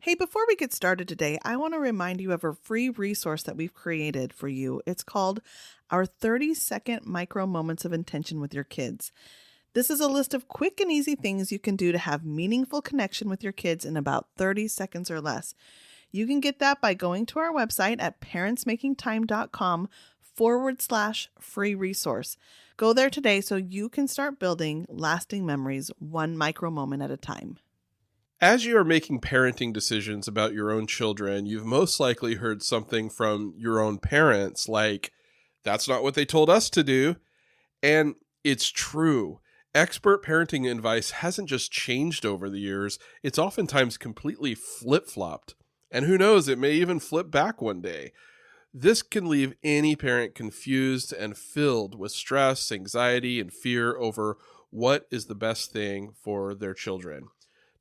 Hey, before we get started today, I want to remind you of a free resource that we've created for you. It's called our 30-second micro moments of intention with your kids. This is a list of quick and easy things you can do to have meaningful connection with your kids in about 30 seconds or less. You can get that by going to our website at parentsmakingtime.com/free resource. Go there today so you can start building lasting memories one micro moment at a time. As you are making parenting decisions about your own children, you've most likely heard something from your own parents like, that's not what they told us to do. And it's true. Expert parenting advice hasn't just changed over the years, it's oftentimes completely flip-flopped. And who knows, it may even flip back one day. This can leave any parent confused and filled with stress, anxiety, and fear over what is the best thing for their children.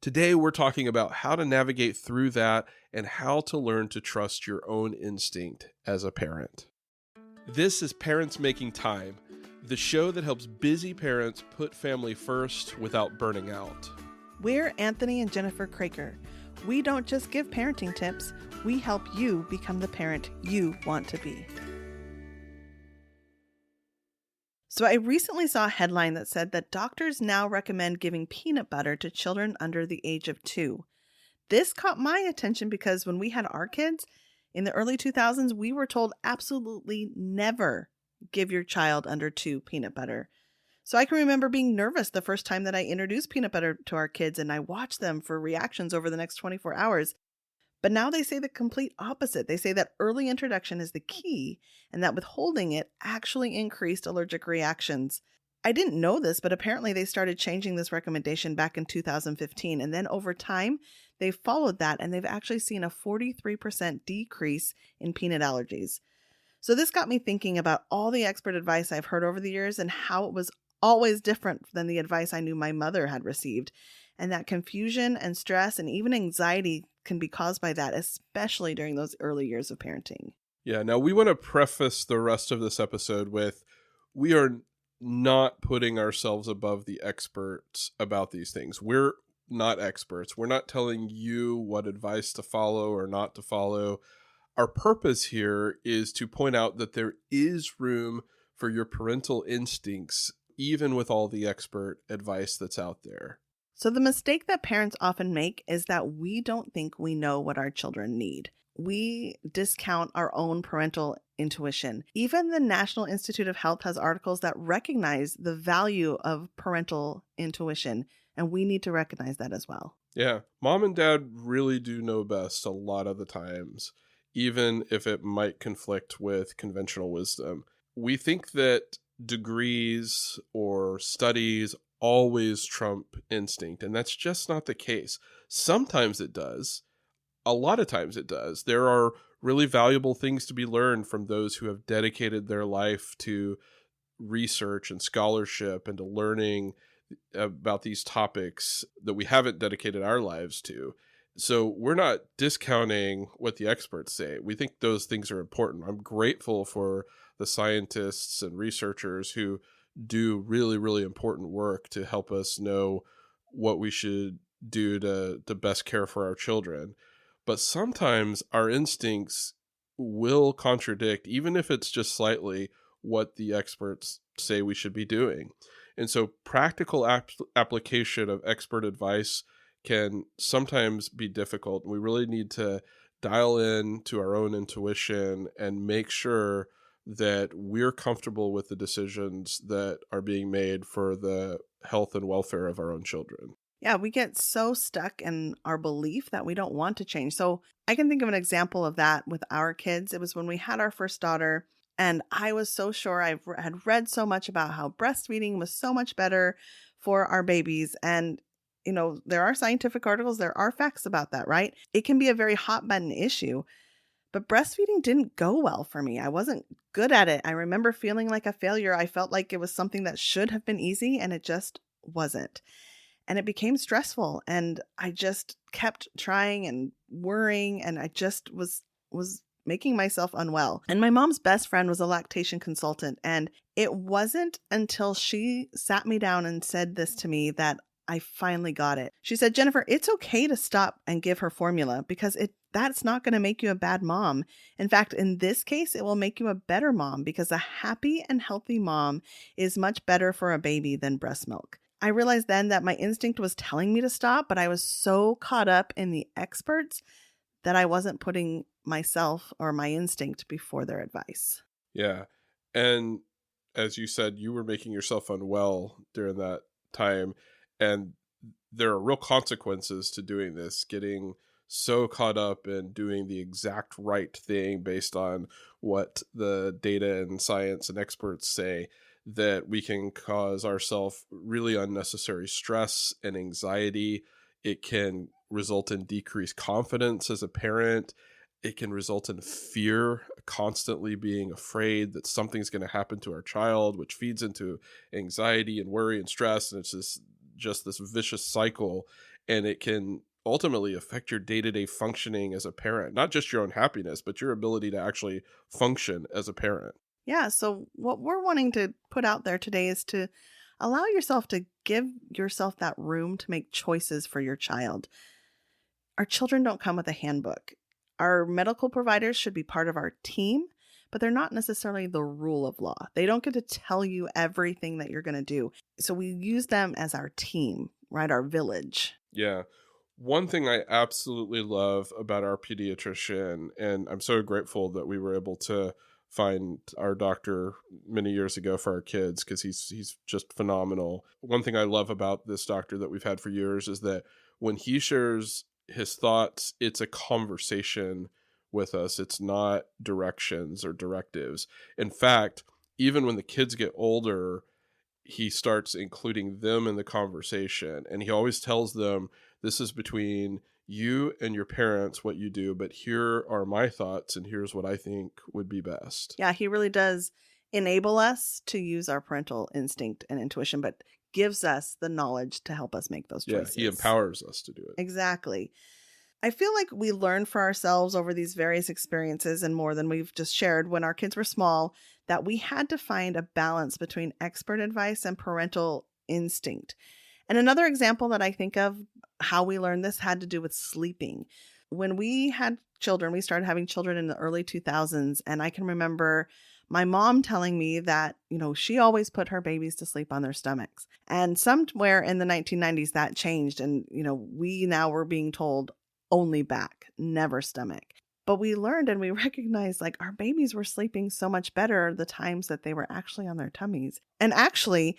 Today, we're talking about how to navigate through that and how to learn to trust your own instinct as a parent. This is Parents Making Time, the show that helps busy parents put family first without burning out. We're Anthony and Jennifer Craker. We don't just give parenting tips, we help you become the parent you want to be. So I recently saw a headline that said that doctors now recommend giving peanut butter to children under the age of 2. This caught my attention because when we had our kids in the early 2000s, we were told absolutely never give your child under 2 peanut butter. So I can remember being nervous the first time that I introduced peanut butter to our kids and I watched them for reactions over the next 24 hours. But now they say the complete opposite. They say that early introduction is the key and that withholding it actually increased allergic reactions. I didn't know this, but apparently they started changing this recommendation back in 2015. And then over time, they've followed that and they've actually seen a 43% decrease in peanut allergies. So this got me thinking about all the expert advice I've heard over the years and how it was always different than the advice I knew my mother had received. And that confusion and stress and even anxiety can be caused by that, especially during those early years of parenting. Yeah, now we want to preface the rest of this episode with, we are not putting ourselves above the experts about these things. We're not experts. We're not telling you what advice to follow or not to follow. Our purpose here is to point out that there is room for your parental instincts, even with all the expert advice that's out there. So the mistake that parents often make is that we don't think we know what our children need. We discount our own parental intuition. Even the National Institute of Health has articles that recognize the value of parental intuition, and we need to recognize that as well. Yeah, mom and dad really do know best a lot of the times, even if it might conflict with conventional wisdom. We think that degrees or studies always trump instinct, and that's just not the case. Sometimes it does. A lot of times it does. There are really valuable things to be learned from those who have dedicated their life to research and scholarship and to learning about these topics that we haven't dedicated our lives to. So we're not discounting what the experts say. We think those things are important. I'm grateful for the scientists and researchers who do really, really important work to help us know what we should do to best care for our children. But sometimes our instincts will contradict, even if it's just slightly, what the experts say we should be doing. And so practical application of expert advice can sometimes be difficult. We really need to dial in to our own intuition and make sure that we're comfortable with the decisions that are being made for the health and welfare of our own children. Yeah, we get so stuck in our belief that we don't want to change. So I can think of an example of that with our kids. It was when we had our first daughter, and I was so sure I had read so much about how breastfeeding was so much better for our babies. And, you know, there are scientific articles, there are facts about that, right? It can be a very hot button issue. But breastfeeding didn't go well for me. I wasn't good at it. I remember feeling like a failure. I felt like it was something that should have been easy, and it just wasn't. And it became stressful, and I just kept trying and worrying, and I just was making myself unwell. And my mom's best friend was a lactation consultant, and it wasn't until she sat me down and said this to me that I finally got it. She said, Jennifer, it's okay to stop and give her formula because that's not going to make you a bad mom. In fact, in this case, it will make you a better mom because a happy and healthy mom is much better for a baby than breast milk. I realized then that my instinct was telling me to stop, but I was so caught up in the experts that I wasn't putting myself or my instinct before their advice. Yeah. And as you said, you were making yourself unwell during that time. And there are real consequences to doing this, getting so caught up in doing the exact right thing based on what the data and science and experts say, that we can cause ourselves really unnecessary stress and anxiety. It can result in decreased confidence as a parent. It can result in fear, constantly being afraid that something's going to happen to our child, which feeds into anxiety and worry and stress. And it's just this vicious cycle. And it can ultimately affect your day-to-day functioning as a parent, not just your own happiness, but your ability to actually function as a parent. Yeah, so what we're wanting to put out there today is to allow yourself to give yourself that room to make choices for your child. Our children don't come with a handbook. Our medical providers should be part of our team, but they're not necessarily the rule of law. They don't get to tell you everything that you're going to do. So we use them as our team, right? Our village. Yeah. One thing I absolutely love about our pediatrician, and I'm so grateful that we were able to find our doctor many years ago for our kids, because he's just phenomenal. One thing I love about this doctor that we've had for years is that when he shares his thoughts, it's a conversation with us. It's not directions or directives. In fact, even when the kids get older, he starts including them in the conversation, and he always tells them, this is between you and your parents what you do, but here are my thoughts and here's what I think would be best. Yeah, he really does enable us to use our parental instinct and intuition, but gives us the knowledge to help us make those choices. Yeah, he empowers us to do it. Exactly. I feel like we learn for ourselves over these various experiences and more than we've just shared when our kids were small, that we had to find a balance between expert advice and parental instinct. And another example that I think of how we learned this had to do with sleeping. When we had children, we started having children in the early 2000s. And I can remember my mom telling me that, she always put her babies to sleep on their stomachs. And somewhere in the 1990s that changed. And, we now were being told only back, never stomach. But we learned and we recognized like our babies were sleeping so much better the times that they were actually on their tummies. And actually,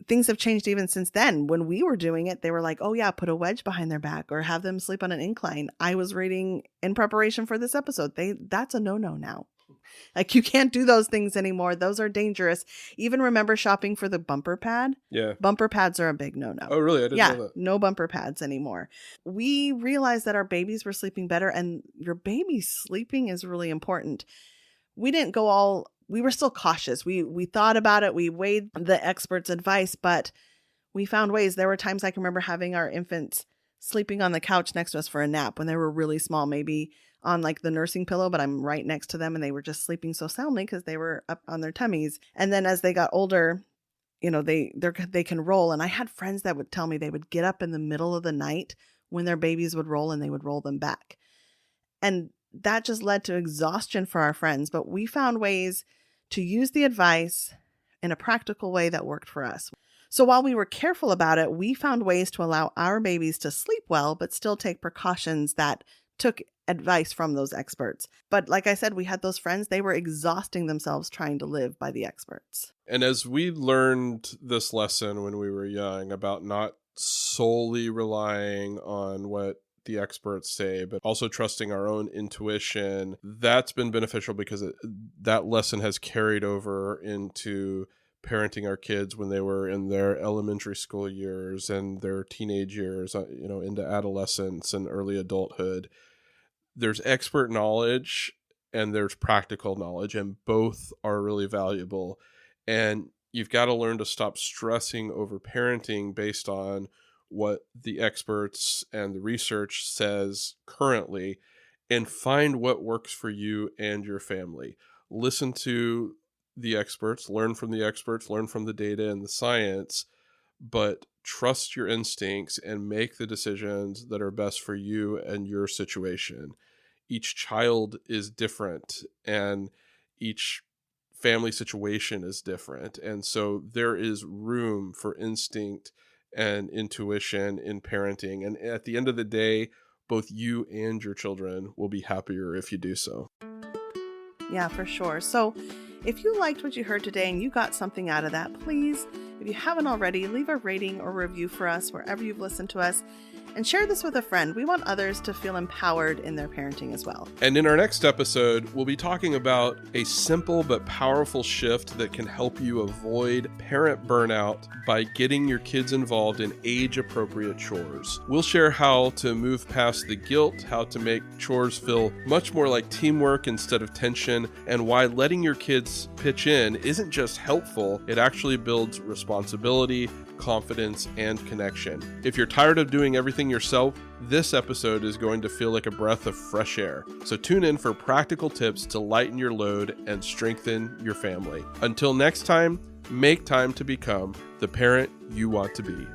things have changed even since then. When we were doing it, they were like, oh yeah, put a wedge behind their back or have them sleep on an incline. I was reading in preparation for this episode. That's a no-no now. Like you can't do those things anymore. Those are dangerous. Even remember shopping for the bumper pad? Yeah. Bumper pads are a big no-no. Oh, really? I didn't know that. No bumper pads anymore. We realized that our babies were sleeping better, and your baby sleeping is really important. We didn't go we were still cautious. We thought about it. We weighed the experts' advice, but we found ways. There were times I can remember having our infants sleeping on the couch next to us for a nap when they were really small, maybe on like the nursing pillow, but I'm right next to them and they were just sleeping so soundly because they were up on their tummies. And then as they got older, they can roll. And I had friends that would tell me they would get up in the middle of the night when their babies would roll and they would roll them back. And that just led to exhaustion for our friends. But we found ways to use the advice in a practical way that worked for us. So while we were careful about it, we found ways to allow our babies to sleep well, but still take precautions that took advice from those experts. But like I said, we had those friends, they were exhausting themselves trying to live by the experts. And as we learned this lesson when we were young about not solely relying on what the experts say, but also trusting our own intuition, that's been beneficial because that lesson has carried over into parenting our kids when they were in their elementary school years and their teenage years, into adolescence and early adulthood. There's expert knowledge and there's practical knowledge, and both are really valuable. And you've got to learn to stop stressing over parenting based on what the experts and the research says currently, and find what works for you and your family. Listen to the experts, learn from the experts, learn from the data and the science, but trust your instincts and make the decisions that are best for you and your situation. Each child is different, and each family situation is different. And so there is room for instinct and intuition in parenting. And at the end of the day, both you and your children will be happier if you do so. Yeah, for sure. So if you liked what you heard today and you got something out of that, please, if you haven't already, leave a rating or review for us wherever you've listened to us, and share this with a friend. We want others to feel empowered in their parenting as well. And in our next episode, we'll be talking about a simple but powerful shift that can help you avoid parent burnout by getting your kids involved in age-appropriate chores. We'll share how to move past the guilt, how to make chores feel much more like teamwork instead of tension, and why letting your kids pitch in isn't just helpful, it actually builds responsibility, confidence, and connection. If you're tired of doing everything yourself, this episode is going to feel like a breath of fresh air. So tune in for practical tips to lighten your load and strengthen your family. Until next time, make time to become the parent you want to be.